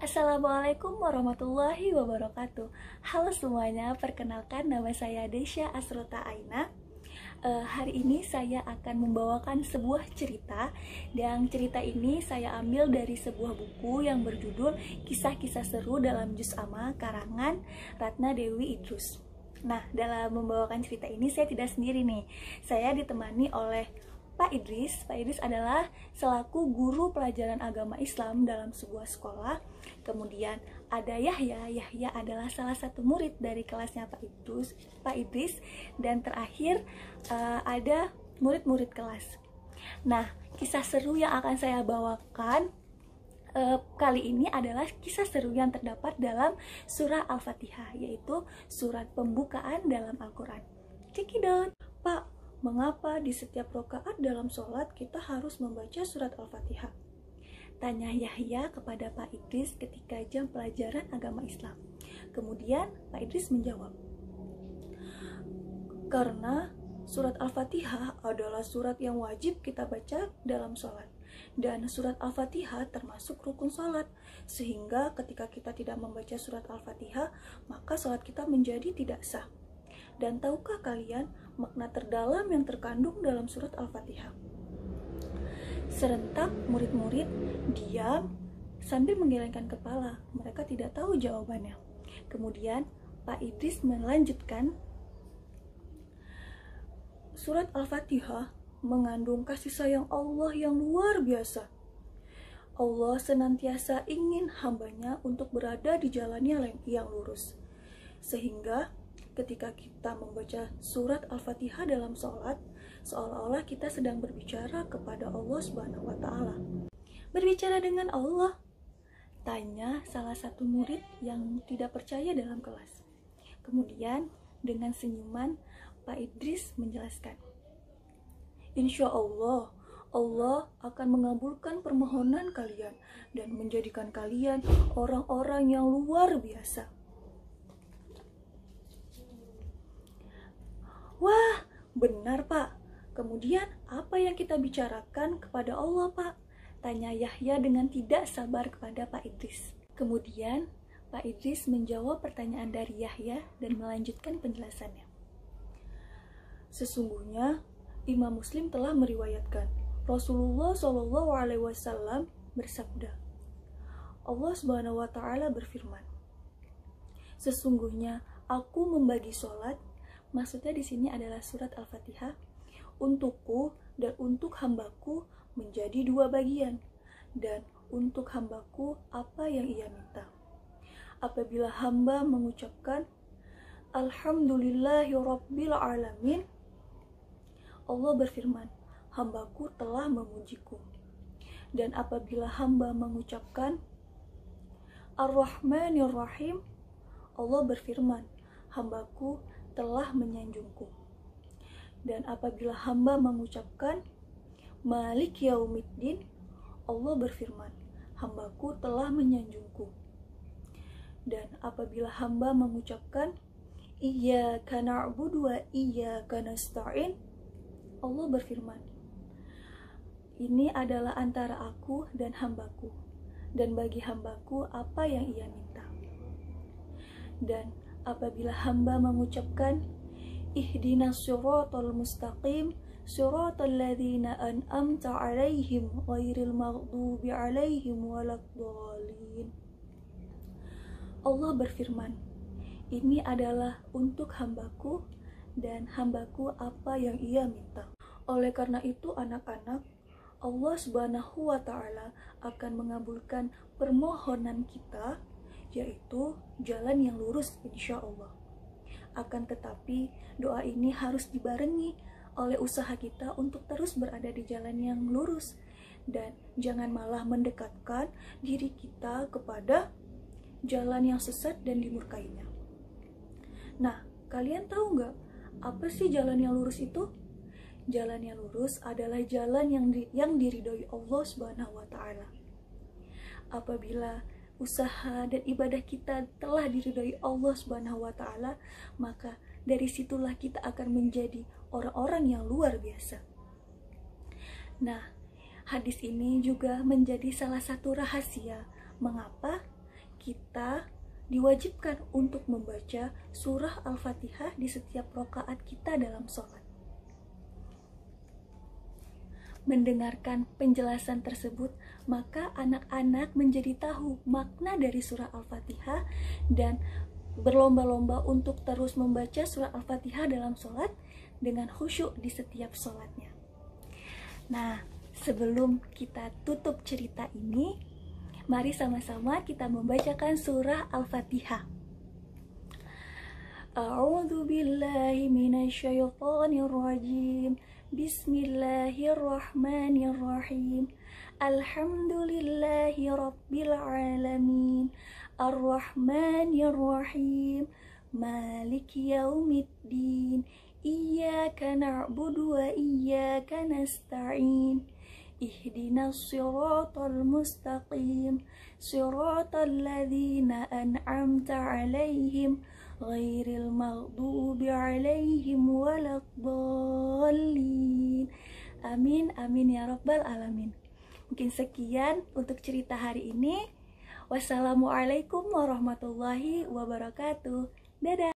Assalamualaikum warahmatullahi wabarakatuh. Halo semuanya, perkenalkan nama saya Desya Asrota Aina. Hari ini saya akan membawakan sebuah cerita, dan cerita ini saya ambil dari sebuah buku yang berjudul Kisah-Kisah Seru dalam Juz Amma karangan Ratna Dewi Idrus. Nah, dalam membawakan cerita ini saya tidak sendiri nih. Saya ditemani oleh Pak Idris. Pak Idris adalah selaku guru pelajaran agama Islam dalam sebuah sekolah. Kemudian ada Yahya. Yahya adalah salah satu murid dari kelasnya Pak Idris. Dan terakhir ada murid-murid kelas. Nah, kisah seru yang akan saya bawakan kali ini adalah kisah seru yang terdapat dalam surah Al-Fatihah, yaitu surat pembukaan dalam Al-Quran. Cekidot. Pak, mengapa di setiap rakaat dalam sholat kita harus membaca surat Al-Fatihah? Tanya Yahya kepada Pak Idris ketika jam pelajaran agama Islam. Kemudian Pak Idris menjawab, karena surat Al-Fatihah adalah surat yang wajib kita baca dalam sholat. Dan surat Al-Fatihah termasuk rukun sholat, sehingga ketika kita tidak membaca surat Al-Fatihah, maka sholat kita menjadi tidak sah. Dan tahukah kalian makna terdalam yang terkandung dalam surat Al-Fatihah? Serentak murid-murid diam sambil menggelengkan kepala. Mereka tidak tahu jawabannya. Kemudian Pak Idris melanjutkan, surat Al-Fatihah mengandung kasih sayang Allah yang luar biasa. Allah senantiasa ingin hambanya untuk berada di jalannya yang lurus. Sehingga ketika kita membaca surat Al-Fatihah dalam sholat, seolah-olah kita sedang berbicara kepada Allah Subhanahu wa Ta'ala. Berbicara dengan Allah? Tanya salah satu murid yang tidak percaya dalam kelas. Kemudian dengan senyuman Pak Idris menjelaskan, insya Allah, Allah akan mengabulkan permohonan kalian dan menjadikan kalian orang-orang yang luar biasa. Wah, benar Pak. Kemudian apa yang kita bicarakan kepada Allah Pak? Tanya Yahya dengan tidak sabar kepada Pak Idris. Kemudian Pak Idris menjawab pertanyaan dari Yahya dan melanjutkan penjelasannya. Sesungguhnya Imam Muslim telah meriwayatkan Rasulullah SAW bersabda, Allah Subhanahu wa Ta'ala berfirman, sesungguhnya aku membagi sholat, maksudnya di sini adalah surat Al-Fatihah, untukku dan untuk hambaku menjadi dua bagian, dan untuk hambaku apa yang ia minta. Apabila hamba mengucapkan Alhamdulillahirabbil alamin, Allah berfirman, hambaku telah memujiku. Dan apabila hamba mengucapkan Ar-Rahmanir-Rahim, Allah berfirman, hambaku telah menyanjungku. Dan apabila hamba mengucapkan Malik Yaumiddin, Allah berfirman, hambaku telah menyanjungku. Dan apabila hamba mengucapkan Iyyaka na'budu wa iyyaka nasta'in, Allah berfirman, ini adalah antara aku dan hambaku, dan bagi hambaku apa yang ia minta. Dan apabila hamba mengucapkan ihdinas siratal mustaqim siratal ladzina an'amta 'alaihim ghairil maghdubi 'alaihim waladdallin, Allah berfirman, ini adalah untuk hambaku dan hambaku apa yang ia minta. Oleh karena itu anak-anak, Allah Subhanahu wa Ta'ala akan mengabulkan permohonan kita, yaitu jalan yang lurus insya Allah. Akan tetapi doa ini harus dibarengi oleh usaha kita untuk terus berada di jalan yang lurus, dan jangan malah mendekatkan diri kita kepada jalan yang sesat dan dimurkainya. Nah, kalian tahu nggak apa sih jalan yang lurus itu? Jalan yang lurus adalah jalan yang diridhoi Allah Subhanahu wa Ta'ala. Apabila usaha dan ibadah kita telah diridhoi Allah Subhanahu wa Ta'ala, maka dari situlah kita akan menjadi orang-orang yang luar biasa. Nah, hadis ini juga menjadi salah satu rahasia mengapa kita diwajibkan untuk membaca surah Al-Fatihah di setiap rakaat kita dalam sholat. Mendengarkan penjelasan tersebut, maka anak-anak menjadi tahu makna dari surah Al-Fatihah dan berlomba-lomba untuk terus membaca surah Al-Fatihah dalam sholat dengan khusyuk di setiap sholatnya. Nah, sebelum kita tutup cerita ini, mari sama-sama kita membacakan surah Al-Fatihah. A'udzu billahi minasyaitonir rajim. Bismillahirrahmanirrahim. Alhamdulillahi rabbil alamin. Ar-Rahmanir-Rahim. Maliki yaumiddin. Iyyaka na'budu wa iyyaka nasta'in. Ihdinas siratal mustaqim. Siratal ladzina an'amta 'alaihim ghairil maghdubi 'alaihim waladdallin. Amin amin ya rabbal alamin. Mungkin sekian untuk cerita hari ini. Wassalamualaikum warahmatullahi wabarakatuh. Dadah.